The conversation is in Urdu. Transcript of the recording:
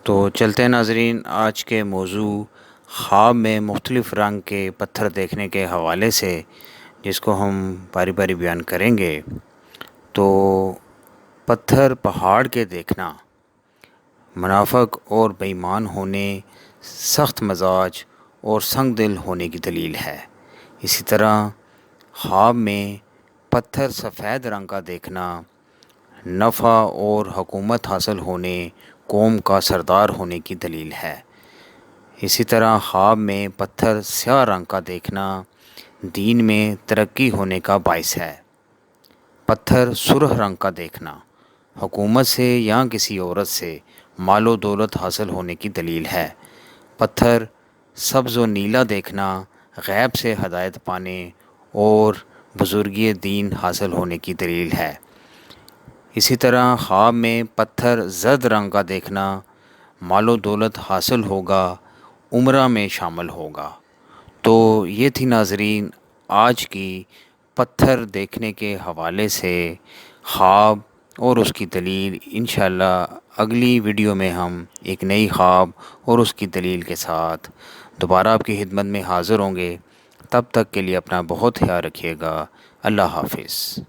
تو چلتے ہیں ناظرین، آج کے موضوع خواب میں مختلف رنگ کے پتھر دیکھنے کے حوالے سے، جس کو ہم باری باری بیان کریں گے۔ تو پتھر پہاڑ کے دیکھنا منافق اور بے ایمان ہونے، سخت مزاج اور سنگ دل ہونے کی دلیل ہے۔ اسی طرح خواب میں پتھر سفید رنگ کا دیکھنا نفع اور حکومت حاصل ہونے، قوم کا سردار ہونے کی دلیل ہے۔ اسی طرح خواب میں پتھر سیاہ رنگ کا دیکھنا دین میں ترقی ہونے کا باعث ہے۔ پتھر سرخ رنگ کا دیکھنا حکومت سے یا کسی عورت سے مال و دولت حاصل ہونے کی دلیل ہے۔ پتھر سبز و نیلا دیکھنا غیب سے ہدایت پانے اور بزرگی دین حاصل ہونے کی دلیل ہے۔ اسی طرح خواب میں پتھر زرد رنگ کا دیکھنا مال و دولت حاصل ہوگا، عمرہ میں شامل ہوگا۔ تو یہ تھی ناظرین آج کی پتھر دیکھنے کے حوالے سے خواب اور اس کی دلیل۔ انشاءاللہ اگلی ویڈیو میں ہم ایک نئی خواب اور اس کی دلیل کے ساتھ دوبارہ آپ کی خدمت میں حاضر ہوں گے۔ تب تک کے لیے اپنا بہت خیال رکھیے گا۔ اللہ حافظ۔